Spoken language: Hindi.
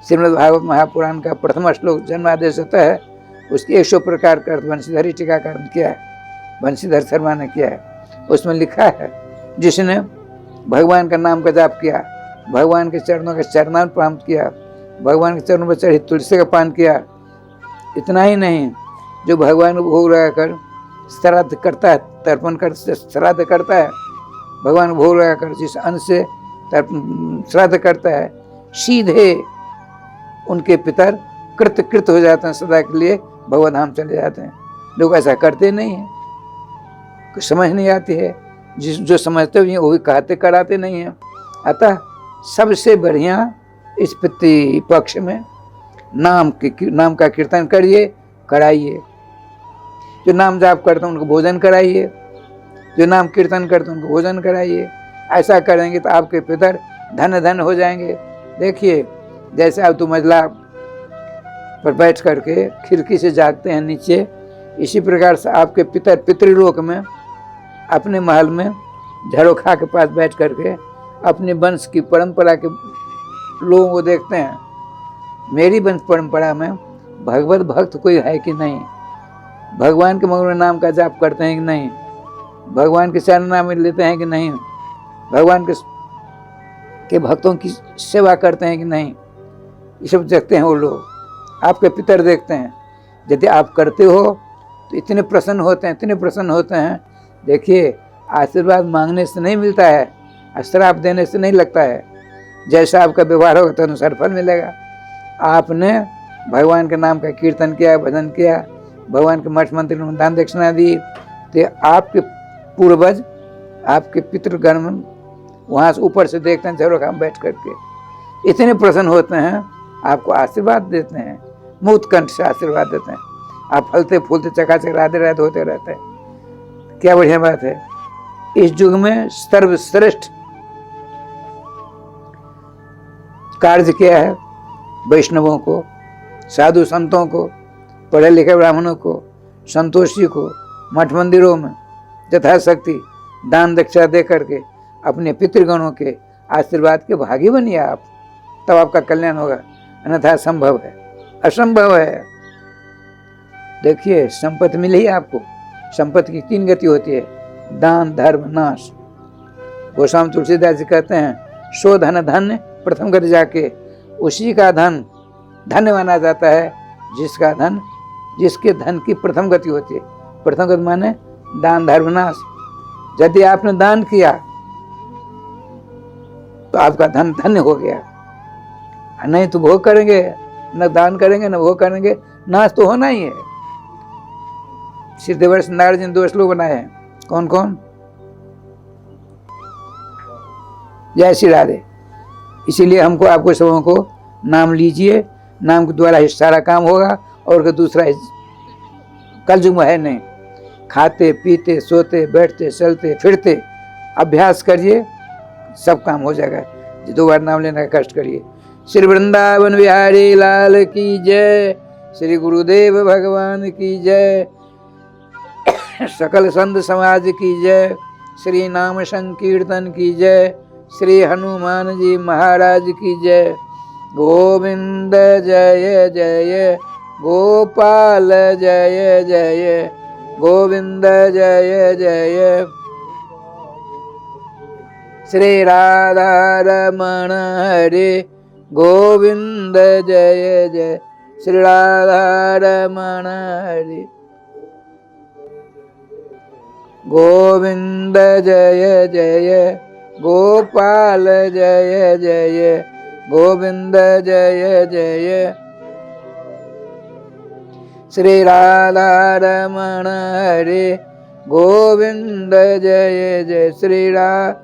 श्रीमद् भागवत महापुराण का प्रथम श्लोक जन्मादेश होता है, उसकी 100 प्रकार का अर्थ बंशीधरी टीकाकार ने किया है, बंशीधर शर्मा ने किया है। उसमें लिखा है, जिसने भगवान का नाम का जाप किया, भगवान के चरणों का चरणार्पण प्राप्त किया, भगवान के चरणों पर चढ़ी तुलसी का पान किया, इतना ही नहीं, जो भगवान को भोग लगाकर श्राद्ध करता है, तर्पण कर श्राद्ध करता है, भगवान को भोग लगाकर जिस अन्न से श्राद्ध करता है, सीधे उनके पितर कृत हो जाते हैं, सदा के लिए भगवत धाम चले जाते हैं। लोग ऐसा करते नहीं हैं, कुछ समझ नहीं आती है, जो समझते हुए वो भी कहते कराते नहीं हैं। अतः सबसे बढ़िया इस पितृ पक्ष में नाम का कीर्तन करिए, कराइए। जो नाम जाप करते हैं उनको भोजन कराइए, जो नाम कीर्तन करते हैं उनको भोजन कराइए। ऐसा करेंगे तो आपके पितर धन धन हो जाएंगे। देखिए, जैसे आप तो मंजिला पर बैठ करके खिड़की से जागते हैं नीचे, इसी प्रकार से आपके पितर पितृलोक में अपने महल में झरोखा के पास बैठ करके अपने वंश की परंपरा के लोगों को देखते हैं, मेरी वंश परंपरा में भगवत भक्त कोई है कि नहीं, भगवान के मंगल नाम का जाप करते हैं कि नहीं, भगवान के चरण नाम लेते हैं कि नहीं, भगवान के भक्तों की सेवा करते हैं कि नहीं, ये सब देखते हैं वो लोग। आपके पितर देखते हैं, यदि आप करते हो तो इतने प्रसन्न होते हैं, इतने प्रसन्न होते हैं। देखिए, आशीर्वाद मांगने से नहीं मिलता है, श्राप देने से नहीं लगता है। जैसा आपका व्यवहार होगा तो अनुसार फल मिलेगा। आपने भगवान के नाम का कीर्तन किया, भजन किया, भगवान के मठ मंदिर में दान दक्षिणा दी, तो आपके पूर्वज, आपके पितृगण वहाँ से ऊपर से देखते हैं झरोखा में बैठ करके, इतने प्रसन्न होते हैं, आपको आशीर्वाद देते हैं, मुक्त कंठ से आशीर्वाद देते हैं। आप फलते फूलते चकाचक राधे राधे होते रहते हैं। क्या बढ़िया बात है। इस युग में सर्वश्रेष्ठ कार्य किया है वैष्णवों को, साधु संतों को, पढ़े लिखे ब्राह्मणों को, संतोषी को मठ मंदिरों में यथाशक्ति दान दक्षिणा दे करके अपने पितृगणों के आशीर्वाद के भागी बनिए आप, तब आपका कल्याण होगा, अन्यथा असंभव है, असंभव है। देखिए, संपत्ति मिली ही आपको, संपत्ति की 3 गति होती है, दान धर्म नाश। गोस्वामी तुलसीदास जी कहते हैं, सो धन धन्य प्रथम गति जाके, उसी का धन धन्य माना जाता है जिसका धन, जिसके धन की प्रथम गति होती है। प्रथम गति माने दान धर्म नाश। यदि आपने दान किया तो आपका धन धन्य हो गया, नहीं तो भोग करेंगे, न दान करेंगे न भोग करेंगे, नाश तो होना ही है। श्री देवर्ष नारद जी ने 2 श्लोक बनाए हैं, कौन कौन? जय श्री राधे। इसीलिए हमको आपको सबों को नाम लीजिए, नाम के द्वारा ही सारा काम होगा, और दूसरा कलयुग में है नहीं। खाते पीते सोते बैठते चलते फिरते अभ्यास करिए, सब काम हो जाएगा। 2 बार नाम लेने का कष्ट करिए। श्री वृंदावन बिहारी लाल की जय, श्री गुरुदेव भगवान की जय, सकल संत समाज की जय, श्री नाम संकीर्तन की जय, श्री हनुमान जी महाराज की जय। गोविंद जय जय गोपाल जय जय, गोविंद जय जय, श्री राधा रमण हरे गोविंद जय जय, श्री राधा रमण हरे गोविंद जय जय, गोपाल जय जय, गोविंद जय जय, श्री राधा रमण हरे गोविंद जय जय, श्री राधा